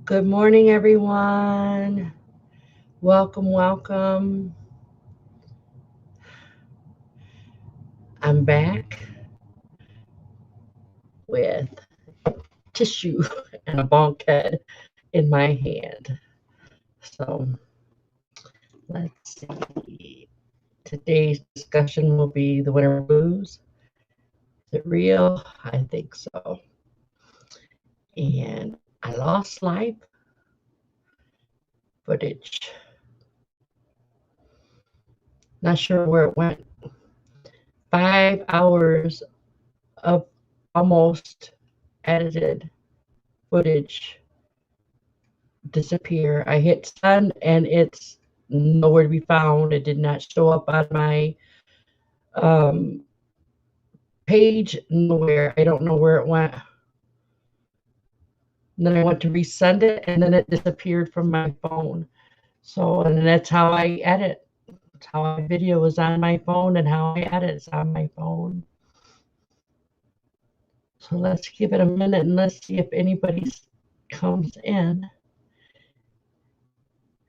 Good morning, everyone. Welcome, welcome. I'm back with tissue and a bonk head in my hand. So let's see. Today's discussion will be the winter blues. Is it real? I think so. And I lost live footage. Not sure where it went. 5 hours of almost edited footage disappear. I hit send and it's nowhere to be found. It did not show up on my um, page, nowhere. I don't know where it went. And then I went to resend it and then it disappeared from my phone. So, and that's how I edit. That's how my video is on my phone and how I edit is on my phone. So let's give it a minute and let's see if anybody comes in.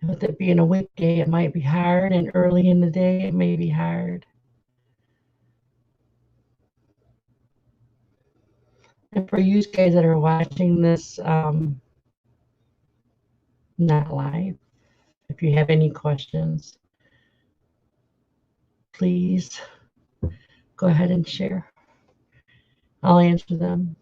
With it being a weekday, it might be hard, and early in the day, it may be hard. And for you guys that are watching this, not live, if you have any questions, please go ahead and share. I'll answer them.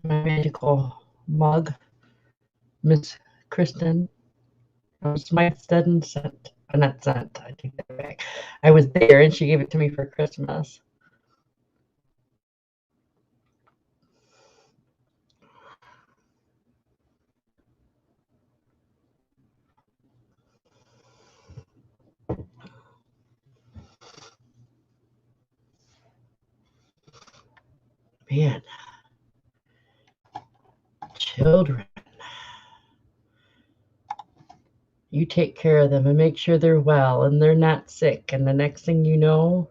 My magical mug, Miss Kristen. It's my sudden scent. Not scent, I take that back. I was there and she gave it to me for Christmas. Man, children. You take care of them and make sure they're well and they're not sick. And the next thing you know,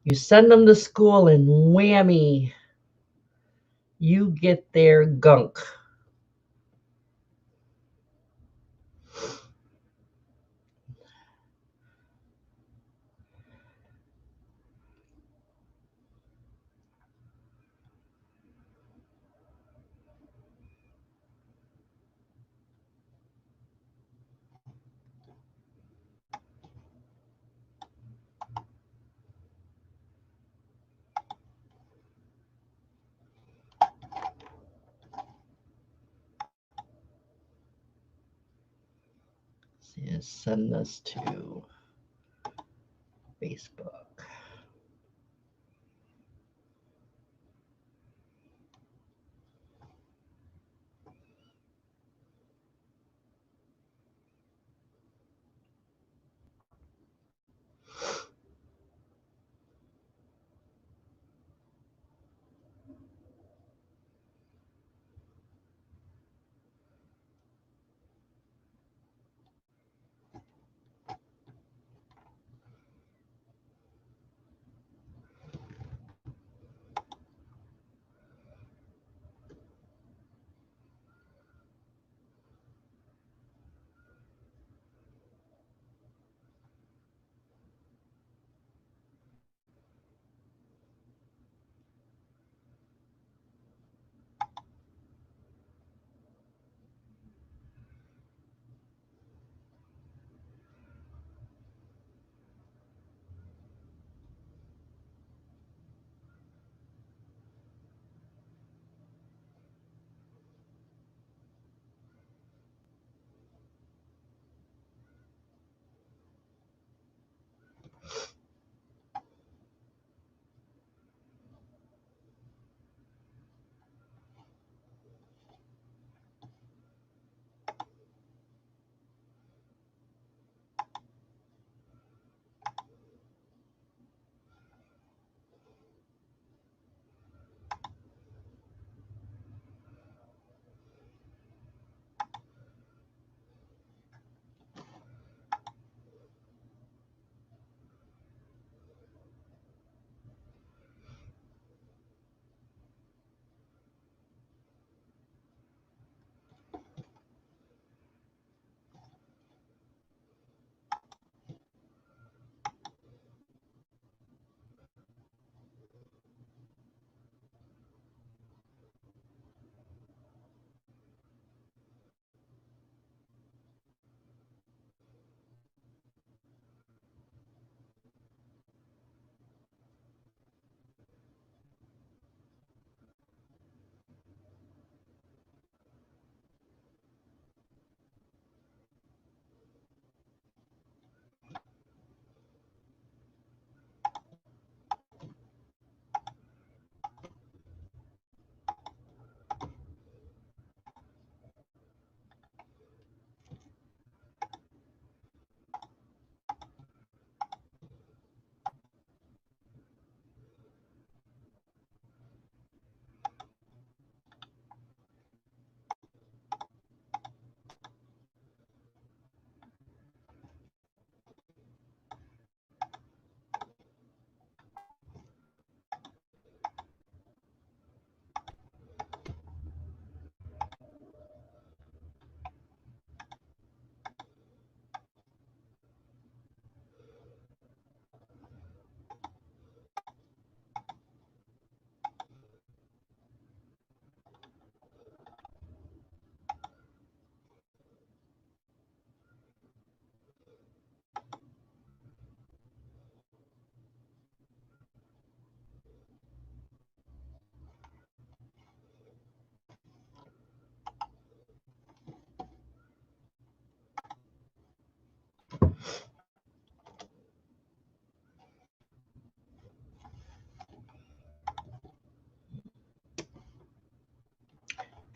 you send them to school and whammy, you get their gunk. So send this to Facebook.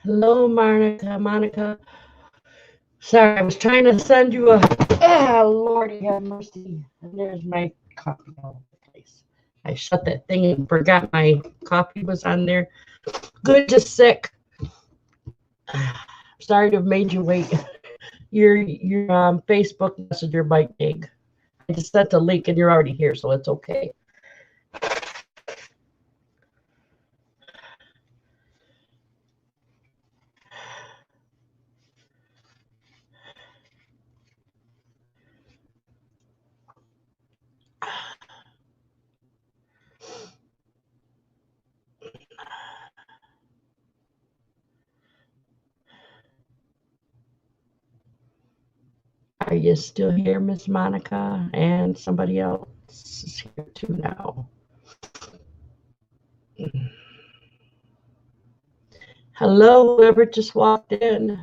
Hello, Monica. Sorry, I was trying to send you a. Ah, Lordy have mercy. And there's my coffee all over the place. I shut that thing and forgot my coffee was on there. Good, just sick. Sorry to have made you wait. Your Facebook Messenger might dig. I just sent the link and you're already here, so it's okay. Are you still here, Miss Monica? And somebody else is here too now. Hello, whoever just walked in.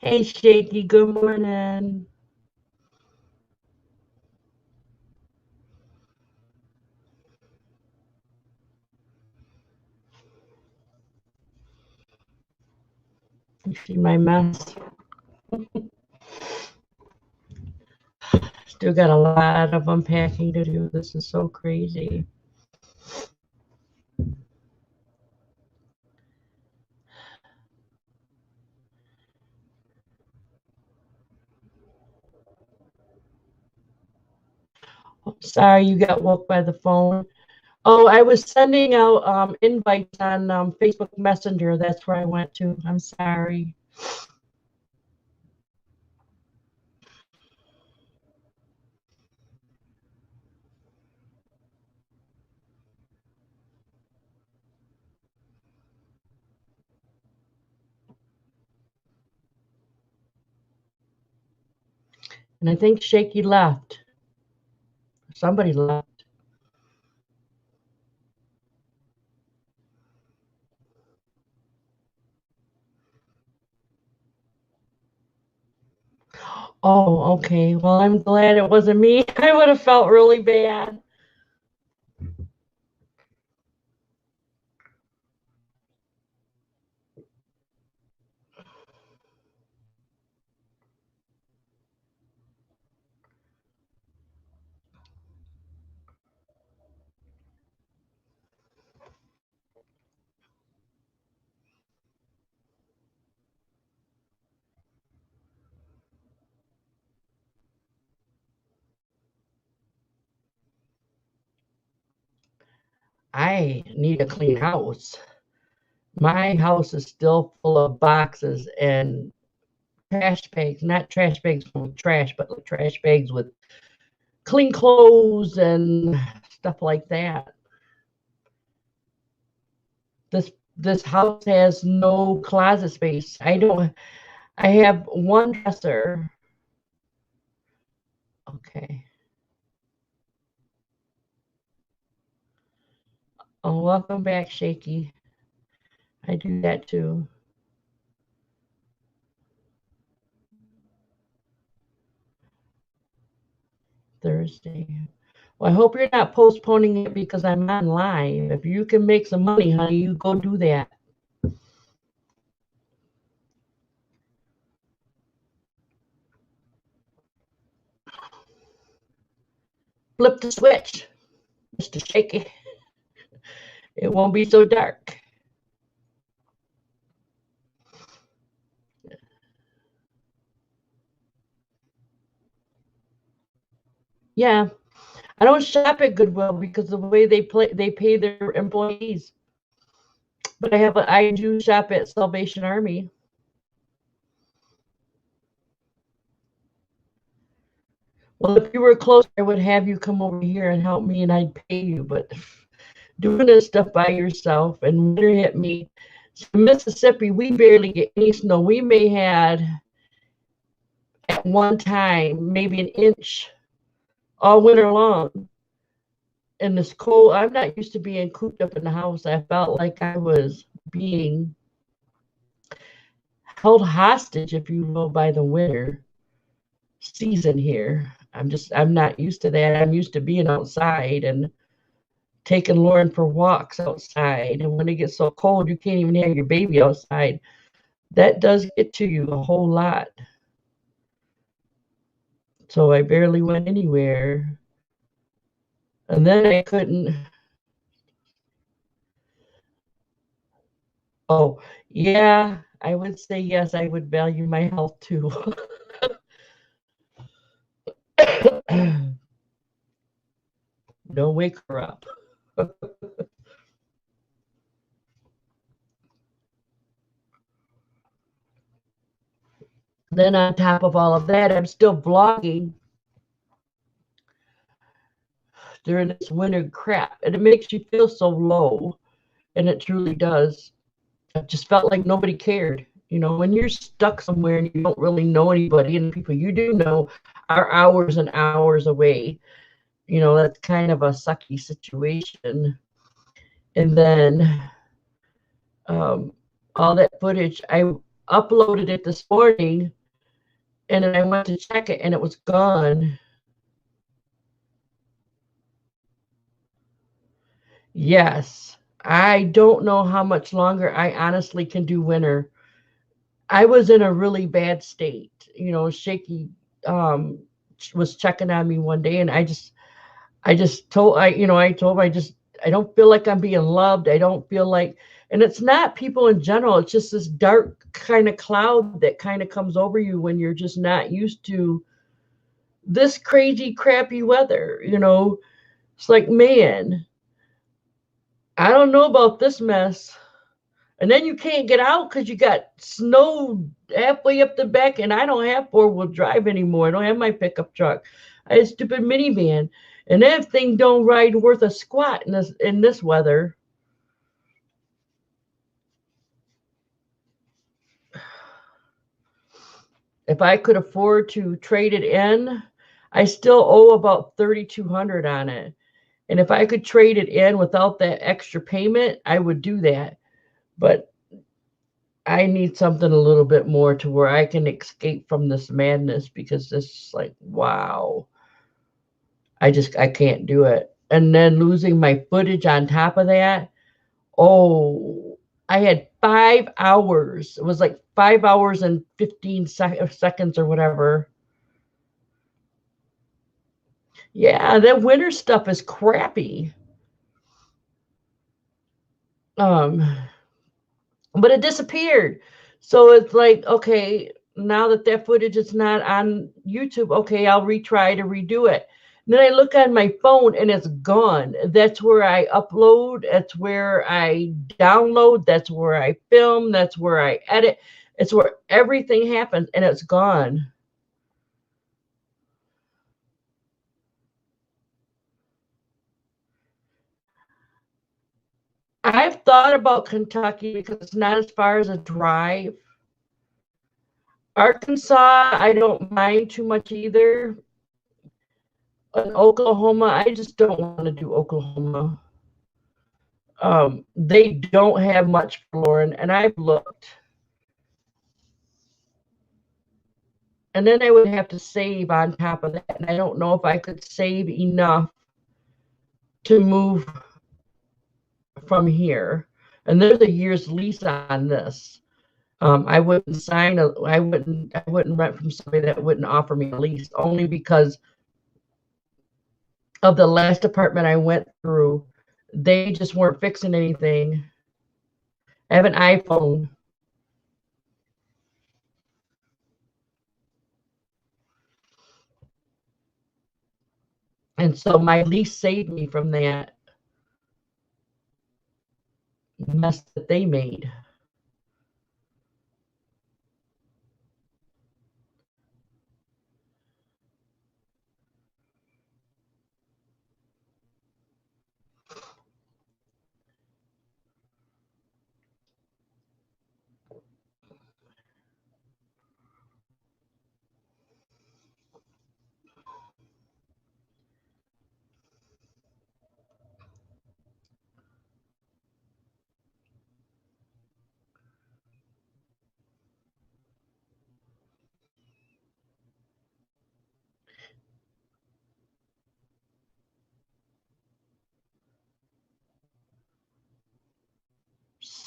Hey, Shaky, good morning. You see my mess? Still got a lot of unpacking to do. This is so crazy. Sorry you got woke by the phone. Oh, I was sending out invites on Facebook Messenger. That's where I went to. I'm sorry. And I think Shaky left. Somebody left. Oh, okay. Well, I'm glad it wasn't me. I would have felt really bad. I need a clean house. My house is still full of boxes and trash bags, not trash bags full of trash, but like trash bags with clean clothes and stuff like that. This house has no closet space. I have one dresser. Okay. Oh, welcome back, Shaky. I do that too. Thursday. Well, I hope you're not postponing it because I'm on live. If you can make some money, honey, you go do that. Flip the switch, Mr. Shaky. It won't be so dark. Yeah, I don't shop at Goodwill because of the way they pay their employees. But I do shop at Salvation Army. Well, if you were close, I would have you come over here and help me, and I'd pay you. But doing this stuff by yourself and winter hit me. So Mississippi, we barely get any snow. We may had at one time maybe an inch all winter long. And this cold, I'm not used to being cooped up in the house. I felt like I was being held hostage, if you will, by the winter season here. I'm not used to that. I'm used to being outside and taking Lauren for walks outside. And when it gets so cold, you can't even have your baby outside. That does get to you a whole lot. So I barely went anywhere. And then I couldn't. Oh, yeah, I would say yes, I would value my health too. Don't wake her up. Then on top of all of that, I'm still vlogging during this winter crap, and it makes you feel so low, and it truly does. I just felt like nobody cared. You know, when you're stuck somewhere and you don't really know anybody, and the people you do know are hours and hours away, you know, that's kind of a sucky situation. And then all that footage, I uploaded it this morning, and then I went to check it, and it was gone. Yes. I don't know how much longer I honestly can do winter. I was in a really bad state. You know, Shaky um was checking on me one day, and I told him I don't feel like I'm being loved. I don't feel like, and it's not people in general. It's just this dark kind of cloud that kind of comes over you when you're just not used to this crazy crappy weather, you know. It's like, man, I don't know about this mess. And then you can't get out because you got snow halfway up the back, and I don't have four-wheel drive anymore. I don't have my pickup truck. I have a stupid minivan, and that thing don't ride worth a squat in this weather. If I could afford to trade it in, I still owe about 3,200 on it. And if I could trade it in without that extra payment, I would do that. But I need something a little bit more to where I can escape from this madness, because this is like, wow. I can't do it. And then losing my footage on top of that. Oh, I had 5 hours. It was like 5 hours and 15 seconds or whatever. Yeah, that winter stuff is crappy. Um, but it disappeared. So it's like, okay, now that that footage is not on YouTube, okay, I'll retry to redo it. And then I look on my phone and it's gone. That's where I upload, that's where I download, that's where I film, that's where I edit. It's where everything happens, and it's gone. I've thought about Kentucky because it's not as far as a drive. Arkansas, I don't mind too much either. In Oklahoma, I just don't want to do Oklahoma. They don't have much for Lauren, and I've looked. And then I would have to save on top of that, and I don't know if I could save enough to move from here. And there's a year's lease on this. I wouldn't rent from somebody that wouldn't offer me a lease, only because of the last apartment I went through. They just weren't fixing anything. I have an iPhone, and so my lease saved me from that mess that they made.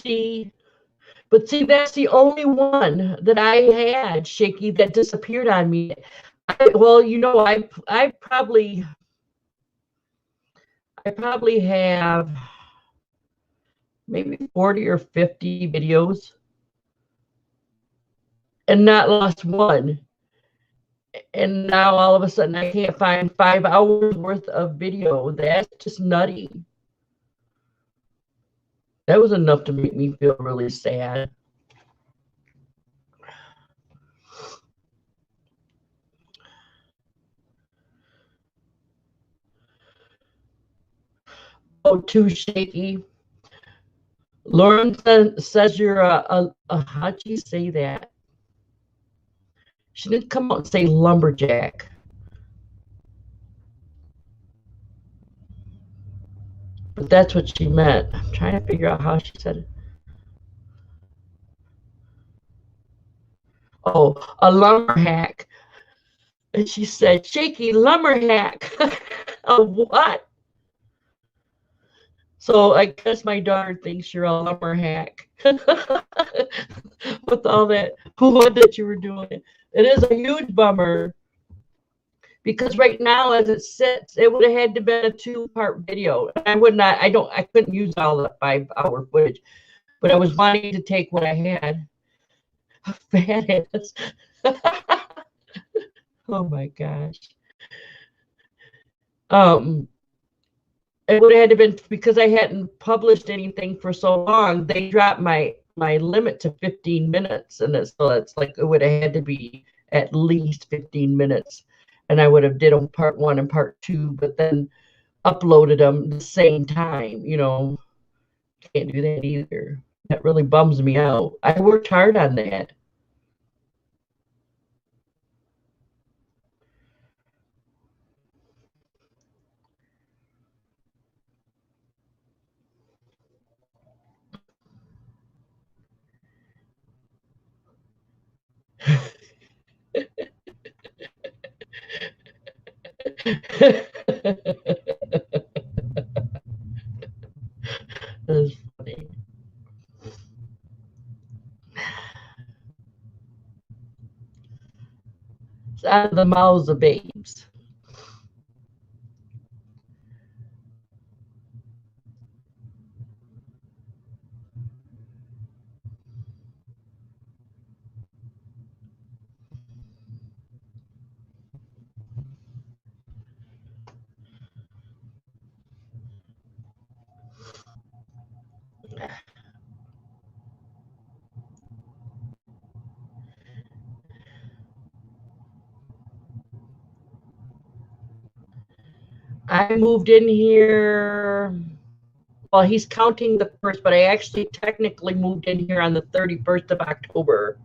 see, but see, that's the only one that I had, Shaky, that disappeared on me. Well, you know, I probably have maybe 40 or 50 videos and not lost one. And now all of a sudden I can't find 5 hours worth of video. That's just nutty. That was enough to make me feel really sad. Oh, too Shaky. Lauren says you're how'd you say that? She didn't come out and say lumberjack. But that's what she meant. I'm trying to figure out how she said it. Oh, a lumber hack. And she said, Shaky lumber hack. A what? So I guess my daughter thinks you're a lumber hack. With all that what that you were doing. It is a huge bummer. Because right now, as it sits, it would have had to be a 2-part video. I couldn't use all the 5-hour footage, but I was wanting to take what I had. Fat ass. Oh my gosh. It would have had to been because I hadn't published anything for so long. They dropped my limit to 15 minutes, and so it's like it would have had to be at least 15 minutes. And I would have did them part 1 and part 2, but then uploaded them the same time. You know, can't do that either. That really bums me out. I worked hard on that. That's funny. It's out of the mouths of babes. I moved in here. Well, he's counting the first, but I actually technically moved in here on the 31st of October.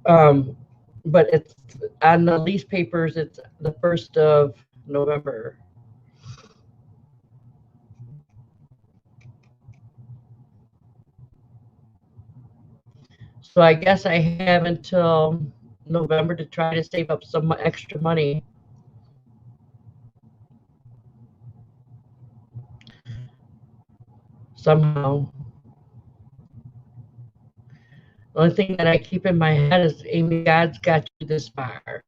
But it's on the lease papers, it's the 1st of November. So I guess I have until November to try to save up some extra money. Somehow. The only thing that I keep in my head is, Amy, God's got you this far.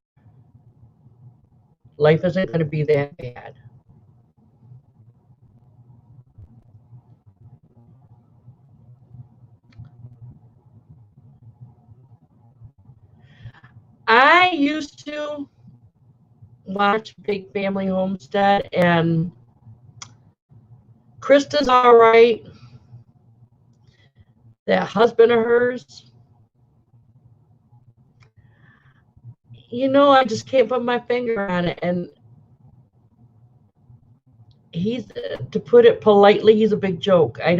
Life isn't going to be that bad. I used to watch Big Family Homestead, and Krista's all right. That husband of hers, you know, I just can't put my finger on it. And he's, to put it politely, he's a big joke. I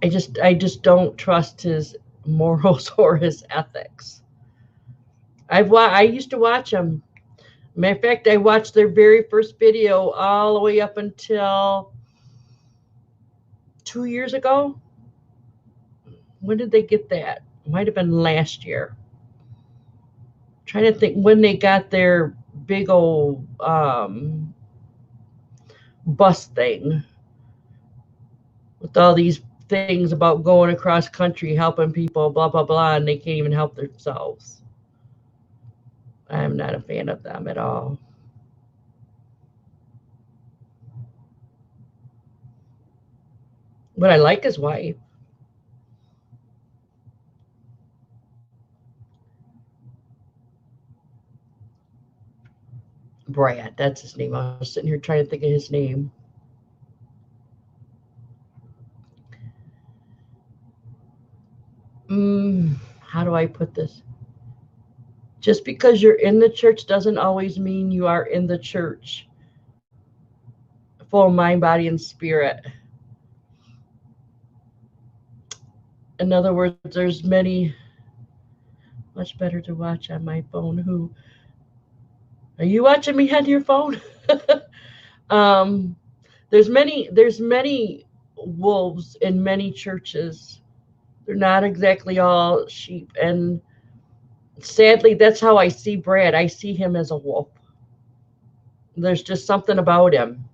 just don't trust his morals or his ethics. I used to watch him. Matter of fact, I watched their very first video all the way up until 2 years ago. When did they get that? Might have been last year. I'm trying to think when they got their big old bus thing. with all these things about going across country, helping people, blah, blah, blah, and they can't even help themselves. I'm not a fan of them at all. But I like his wife. Brad, that's his name. I was sitting here trying to think of his name. How do I put this? Just because you're in the church doesn't always mean you are in the church, full mind, body, and spirit. In other words, there's many, much better to watch on my phone. Who are you watching me on your phone? um, there's many wolves in many churches. They're not exactly all sheep, and sadly, that's how I see Brad. I see him as a wolf. There's just something about him.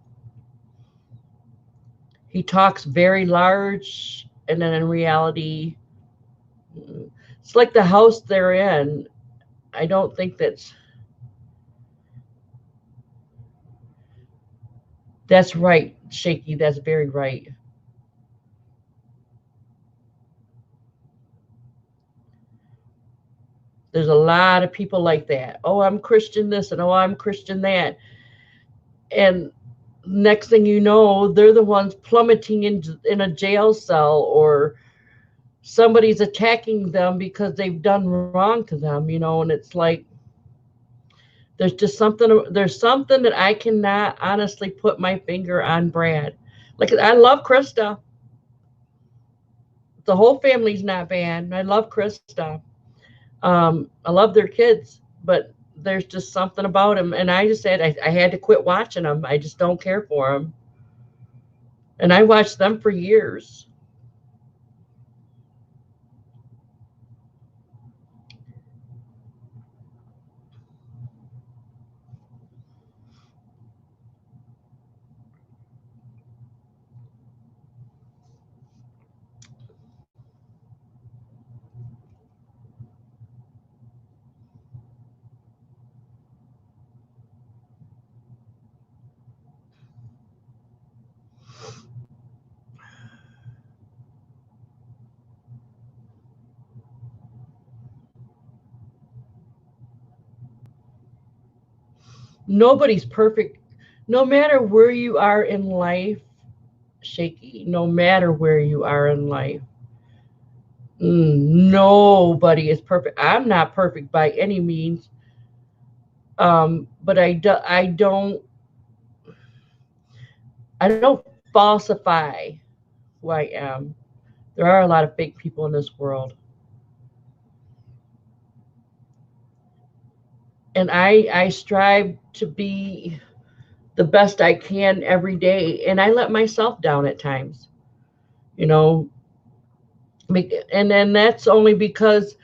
He talks very large, and then in reality, it's like the house they're in. I don't think that's right, Shaky. That's very right. There's a lot of people like that. Oh, I'm Christian this and oh, I'm Christian that. And next thing you know, they're the ones plummeting in a jail cell, or somebody's attacking them because they've done wrong to them, and it's like there's something that I cannot honestly put my finger on Brad. Like, I love Krista. The whole family's not bad. I love Krista. I love their kids, but there's just something about him. And I just said I had to quit watching them. I just don't care for them. And I watched them for years. Nobody's perfect. No matter where you are in life, Shaky, no matter where you are in life, nobody is perfect. I'm not perfect by any means. But I don't falsify who I am. There are a lot of fake people in this world, and I strive to be the best I can every day, and I let myself down at times. You know, and then that's only because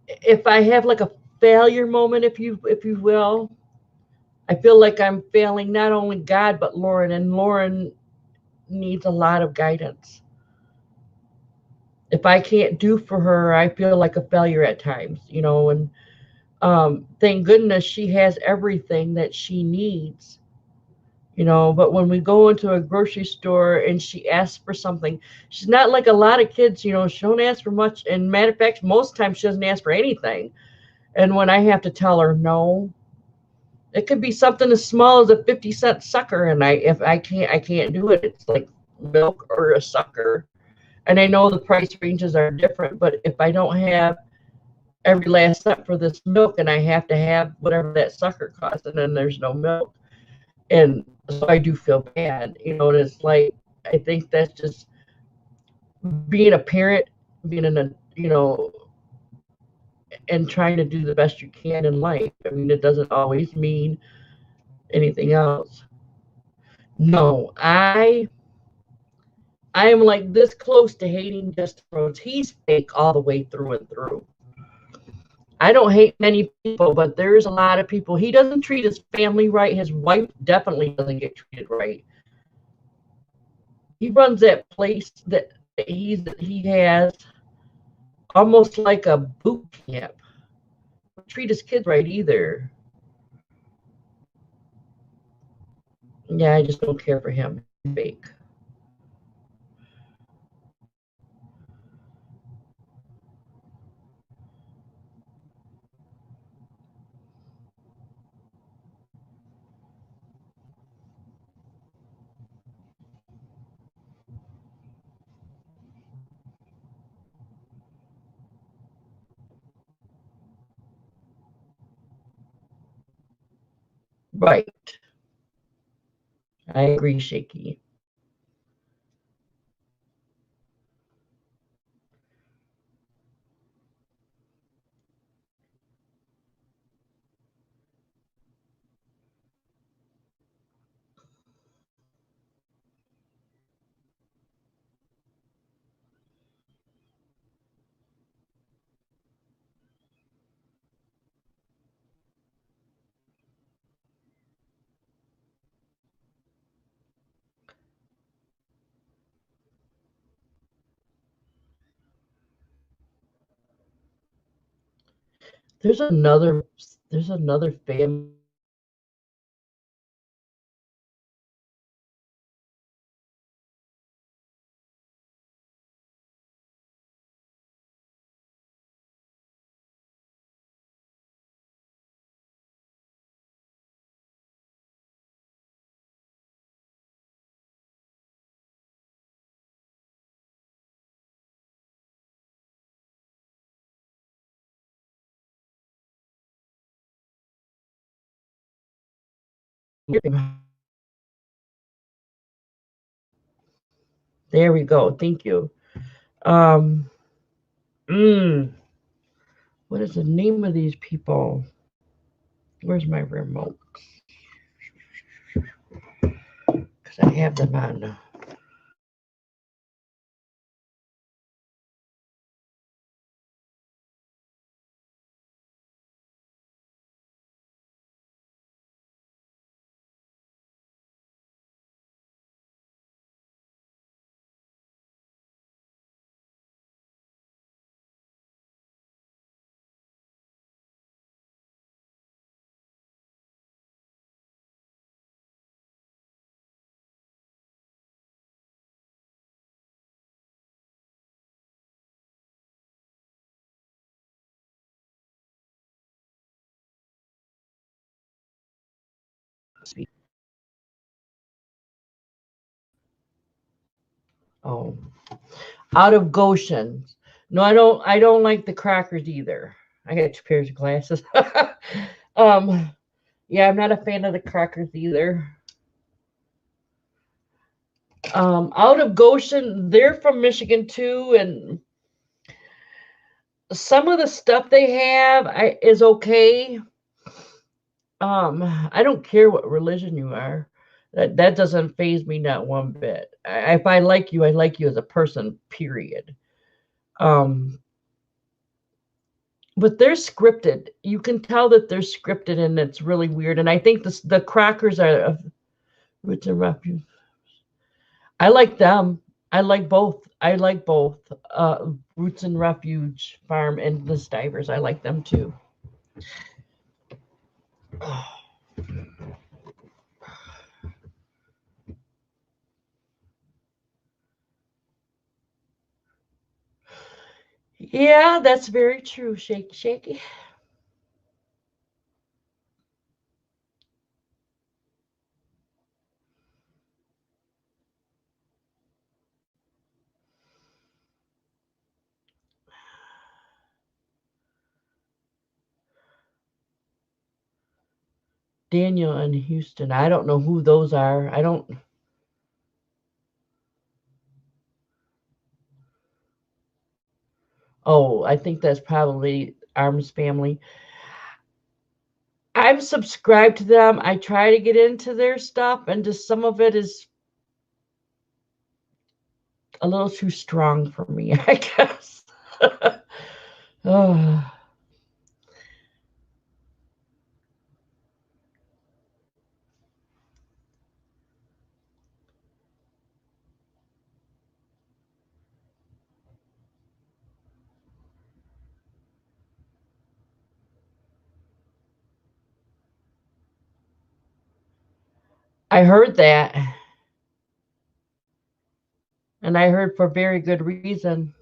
if I have like a failure moment, if you will, I feel like I'm failing not only God but Lauren, and Lauren needs a lot of guidance. If I can't do for her, I feel like a failure at times. And thank goodness she has everything that she needs. But when we go into a grocery store and she asks for something, she's not like a lot of kids. She don't ask for much, and matter of fact, most times she doesn't ask for anything. And when I have to tell her no, it could be something as small as a 50-cent sucker, and if I can't do it. It's like milk or a sucker. And I know the price ranges are different, but if I don't have every last cent for this milk, and I have to have whatever that sucker costs, and then there's no milk. And so I do feel bad. And it's like, I think that's just being a parent, being and trying to do the best you can in life. I mean, it doesn't always mean anything else. No, I am like this close to hating Justin Rhodes. He's fake all the way through and through. I don't hate many people, but there's a lot of people. He doesn't treat his family right. His wife definitely doesn't get treated right. He runs that place that he has almost like a boot camp. Don't treat his kids right either. Yeah, I just don't care for him. He's fake. Right. I agree, Shaky. There's another there's another family. There we go. Thank you. Um, mm, what is the name of these people? Where's my remote? Because I have them on. Oh, out of Goshen. No, I don't. I don't like the crackers either. I got two pairs of glasses. um, yeah, I'm not a fan of the crackers either. Out of Goshen, they're from Michigan too, and some of the stuff they have is okay. I don't care what religion you are. That doesn't phase me not one bit. If I like you as a person. Period. Um, but they're scripted. You can tell that they're scripted, and it's really weird. And I think the crackers are Roots and Refuge. I like them. I like both. I like both. Roots and Refuge Farm and the Stivers. I like them too. Yeah, that's very true. Shaky, shaky. Daniel and Houston. I don't know who those are. I don't. Oh, I think that's probably Arm's family. I'm subscribed to them. I try to get into their stuff, and just some of it is a little too strong for me, I guess. Oh, I heard that, and I heard for very good reason.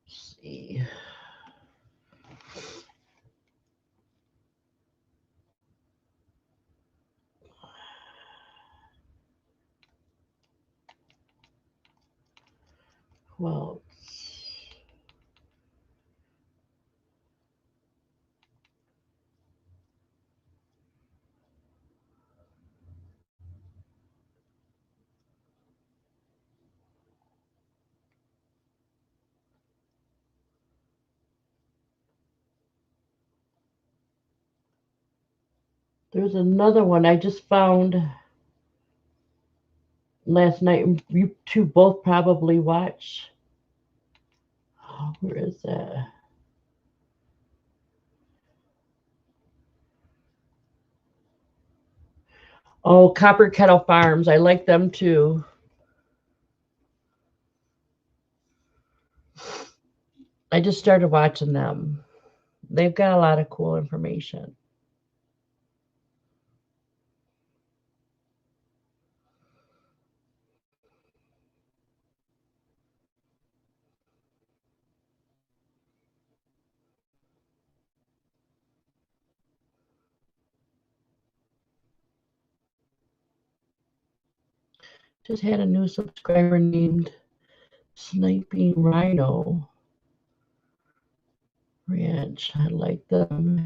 Let's see. Well, there's another one I just found last night. You two both probably watch. Oh, where is that? Oh, Copper Kettle Farms. I like them too. I just started watching them. They've got a lot of cool information. Just had a new subscriber named Sniping Rhino Ranch. I like them.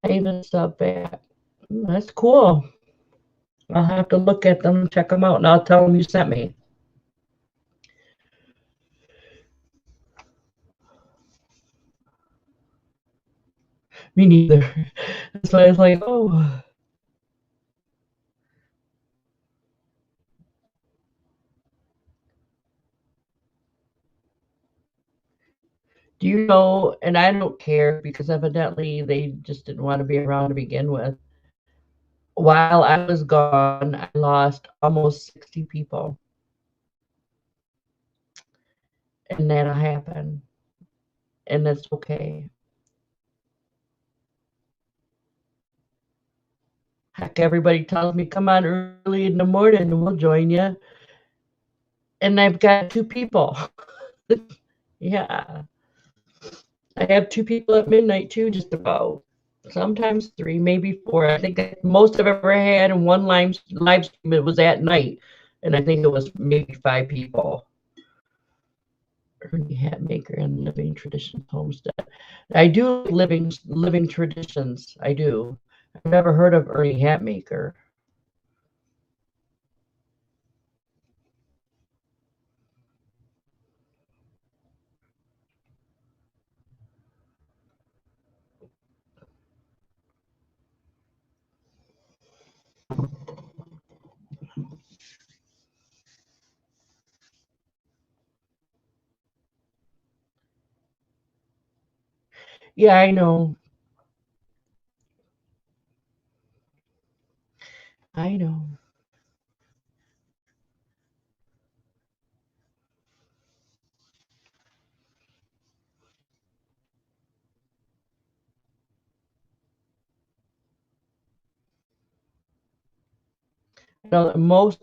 I even sub back. That's cool. I'll have to look at them, check them out, and I'll tell them you sent me. Me neither. That's why I was like, oh. Do you know, and I don't care because evidently they just didn't want to be around to begin with. While I was gone, I lost almost 60 people. And that'll happen. And that's okay. Heck, everybody tells me, come on early in the morning and we'll join you. And I've got 2 people. Yeah. I have 2 people at midnight too, just about. Sometimes 3, maybe 4. I think most I've ever had in one live stream, it was at night. And I think it was maybe 5 people. Ernie Hatmaker and Living Traditions Homestead. I do living traditions. I do. I've never heard of Ernie Hatmaker. Yeah, I know. I know.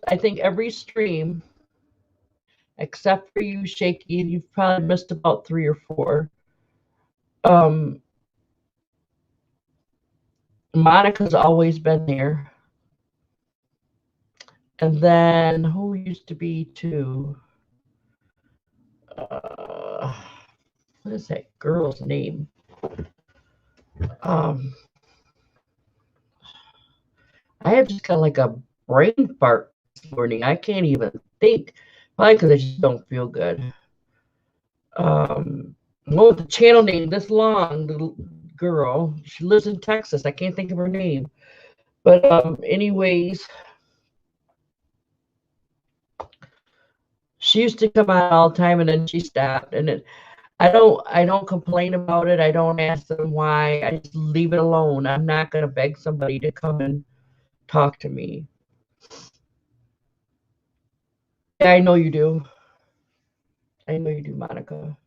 I think every stream, except for you, Shaky, you've probably missed about 3 or 4. Um, Monica's always been there. And then who used to be too? What is that girl's name? I have just got like a brain fart this morning. I can't even think. Probably because I just don't feel good. Well, the channel name this long, girl. She lives in Texas. I can't think of her name. But anyways, she used to come on all the time, and then she stopped. And I don't complain about it. I don't ask them why. I just leave it alone. I'm not gonna beg somebody to come and talk to me. Yeah, I know you do. I know you do, Monica.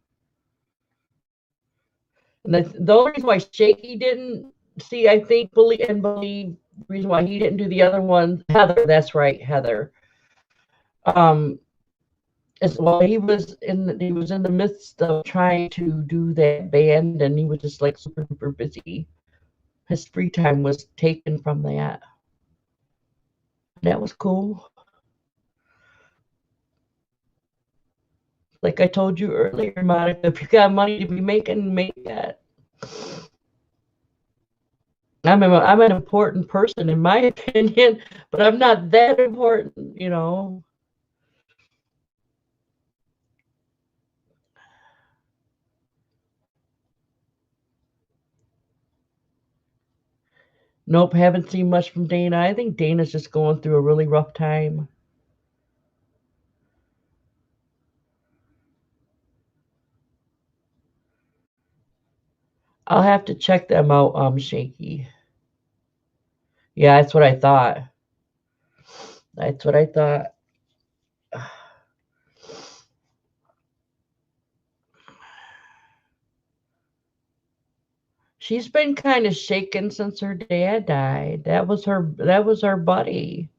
And the only reason why Shaky didn't see, I think, believe the reason why he didn't do the other one, Heather. That's right, Heather. Um, as well, he was in the midst of trying to do that band, and he was just like super super busy. His free time was taken from that. That was cool. Like I told you earlier, Monica, if you got money to be making, make that. I'm an important person in my opinion, but I'm not that important. Nope, haven't seen much from Dana. I think Dana's just going through a really rough time. I'll have to check them out, Shaky. Yeah, that's what I thought. That's what I thought. She's been kind of shaken since her dad died. That was her buddy.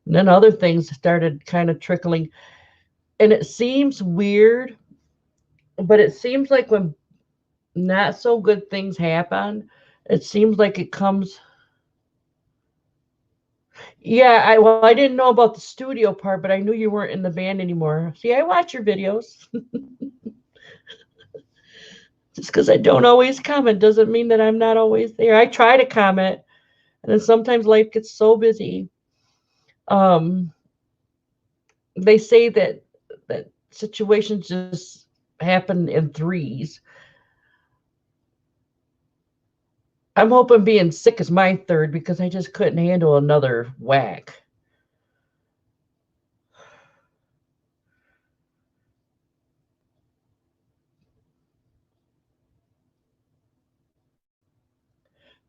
And then other things started kind of trickling. And it seems weird, but it seems like when not so good things happen, it seems like it comes. Yeah, I didn't know about the studio part, but I knew you weren't in the band anymore. See, I watch your videos. Just because I don't always comment doesn't mean that I'm not always there. I try to comment, and then sometimes life gets so busy. Um, they say that situations just happen in threes. I'm hoping being sick is my third because I just couldn't handle another whack.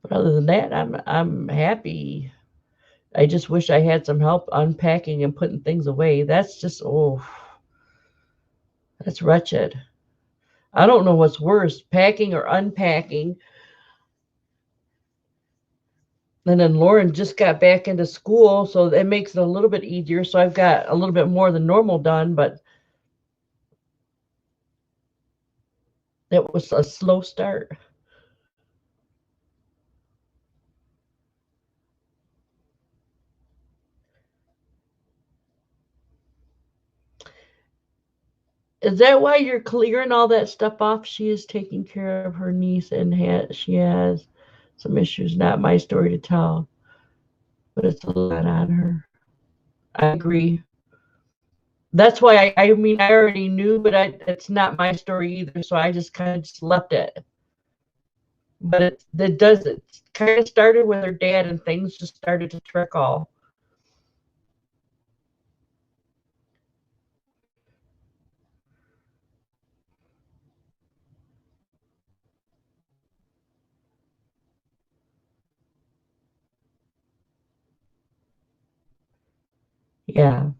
But other than that, I'm happy. I just wish I had some help unpacking and putting things away. That's just that's wretched. I don't know what's worse, packing or unpacking. And then Lauren just got back into school, so it makes it a little bit easier. So I've got a little bit more than normal done, but it was a slow start. Is that why you're clearing all that stuff off? She is taking care of her niece and she has some issues. Not my story to tell, but it's a lot on her. I agree. That's why I mean I already knew, but it's not my story either. So I just kind of just left it. But it kind of started with her dad, and things just started to trickle. Yeah,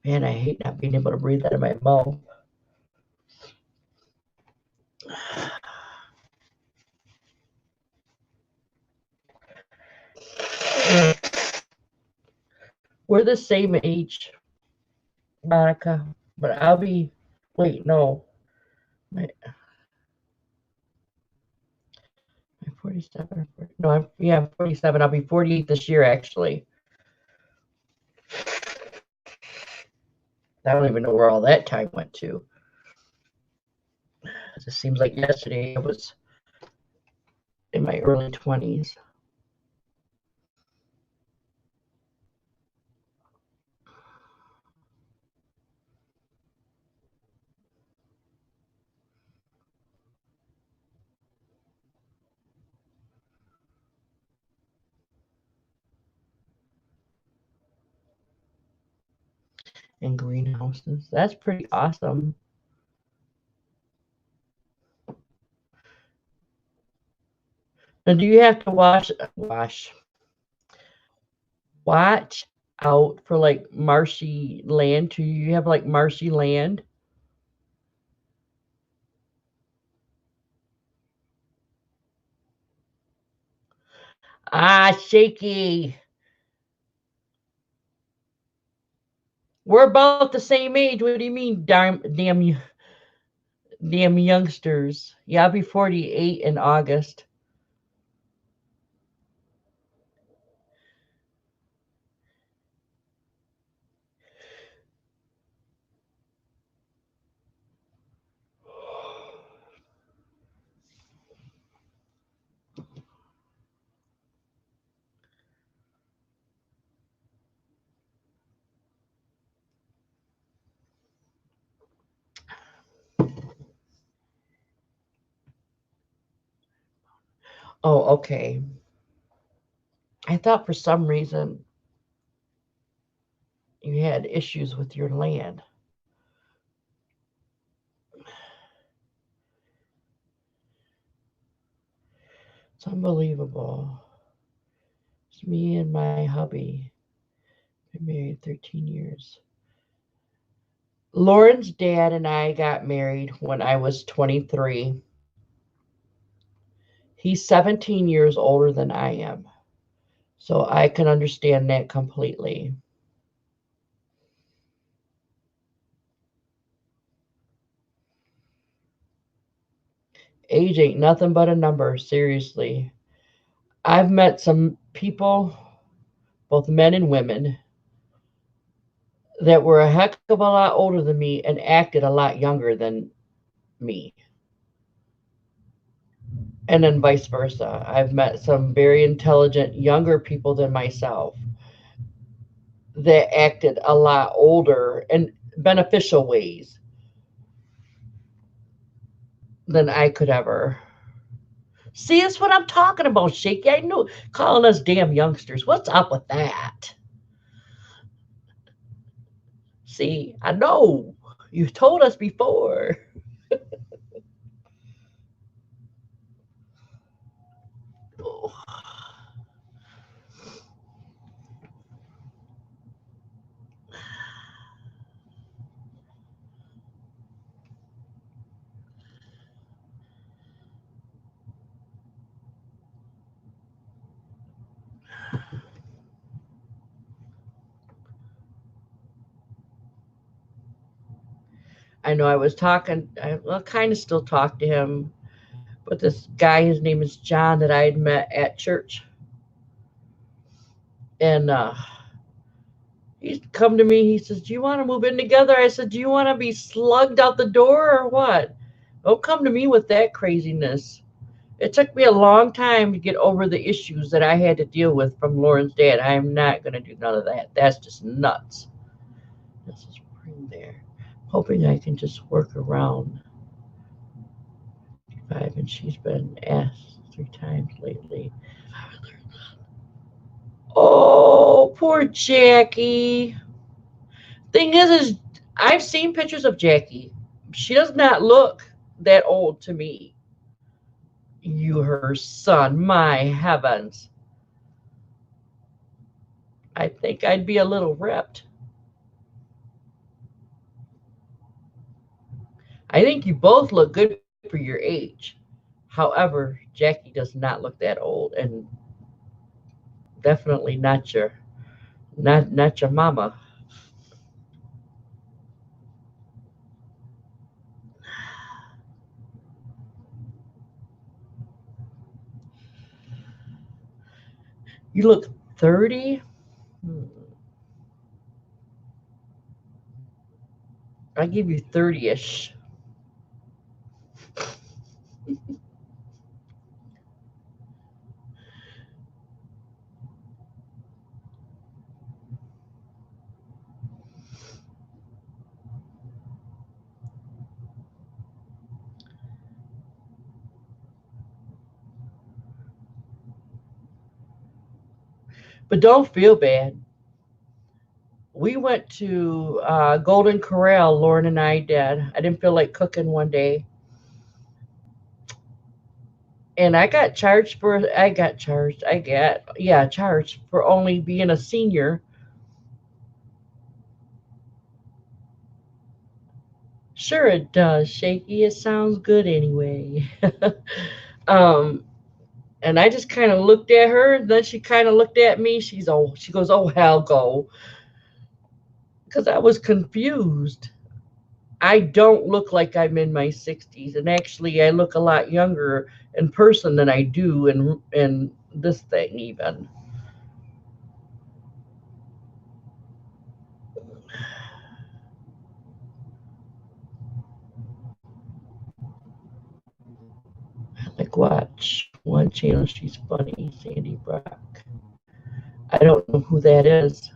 man, I hate not being able to breathe out of my mouth. We're the same age, Monica, but I'll be. Wait, no, my 47. No, I'm 47. I'll be 48 this year, actually. I don't even know where all that time went to. It just seems like yesterday I was in my early 20s. In greenhouses. That's pretty awesome. Now, do you have to watch out for like marshy land? Do you have like marshy land? Ah, shaky. We're about the same age. What do you mean, damn youngsters? Yeah, I'll be 48 in August. Oh, okay. I thought for some reason you had issues with your land. It's unbelievable. It's me and my hubby. Been married 13 years. Lauren's dad and I got married when I was 23. He's 17 years older than I am. So I can understand that completely. Age ain't nothing but a number, seriously. I've met some people, both men and women, that were a heck of a lot older than me and acted a lot younger than me. And then vice versa. I've met some very intelligent younger people than myself that acted a lot older in beneficial ways than I could ever. See, that's what I'm talking about, Shaky. I knew calling us damn youngsters. What's up with that? See, I know. You told us before. I know I was talking, I well, kind of still talk to him, but this guy, his name is John, that I had met at church. And he's come to me. He says, "Do you want to move in together?" I said, "Do you want to be slugged out the door or what? Don't come to me with that craziness." It took me a long time to get over the issues that I had to deal with from Lauren's dad. I'm not going to do none of that. That's just nuts. This is spring there. Hoping I can just work around five, and she's been asked 3 times lately. Oh, poor Jackie. Thing is I've seen pictures of Jackie. She does not look that old to me. You, her son, my heavens. I think I'd be a little ripped. I think you both look good for your age. However, Jackie does not look that old, and definitely not your mama. You look 30? I give you 30-ish. But don't feel bad. We went to Golden Corral, Lauren and I did. I didn't feel like cooking one day. And charged for only being a senior. Sure, it does, Shaky. It sounds good anyway. um, and I just kind of looked at her, and then she kind of looked at me. She goes, "Oh hell, go," because I was confused. I don't look like I'm in my 60s, and actually, I look a lot younger in person than I do in this thing even. Like, watch one channel. She's funny, Sandy Brock. I don't know who that is.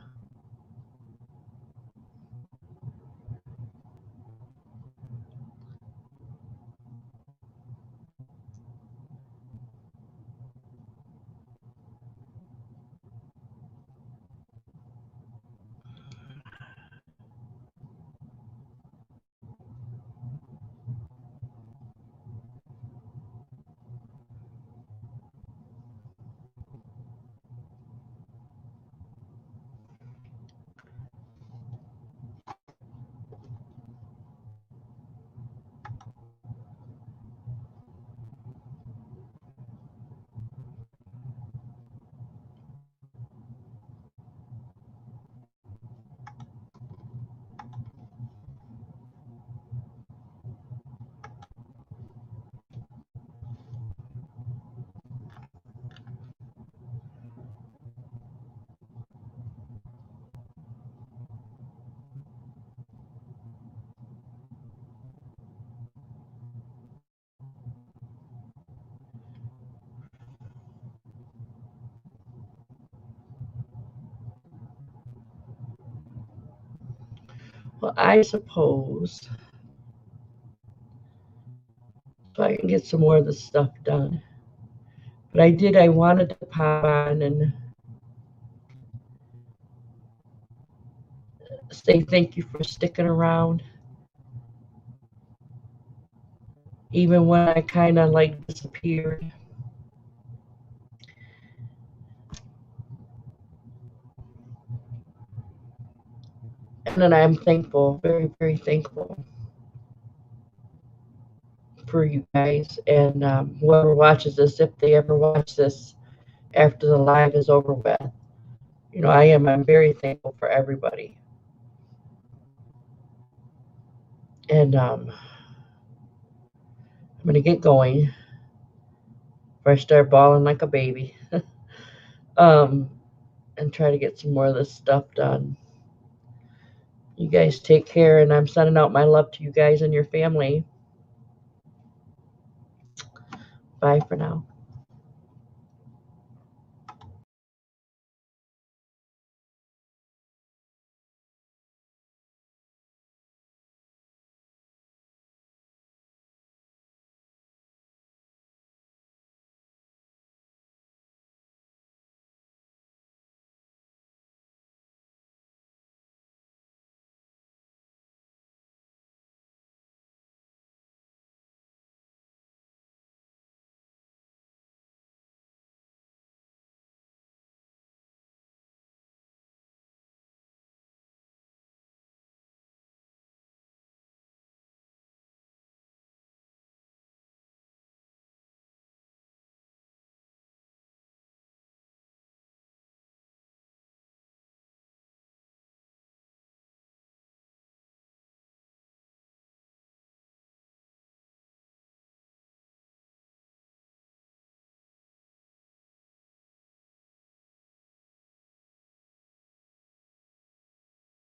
Well, I suppose so I can get some more of this stuff done. But I wanted to pop on and say thank you for sticking around, even when I kind of like disappeared. And then I'm thankful, very, very thankful for you guys and whoever watches this, if they ever watch this after the live is over with. I'm very thankful for everybody. And I'm going to get going before I start bawling like a baby. um, and try to get some more of this stuff done. You guys take care, and I'm sending out my love to you guys and your family. Bye for now.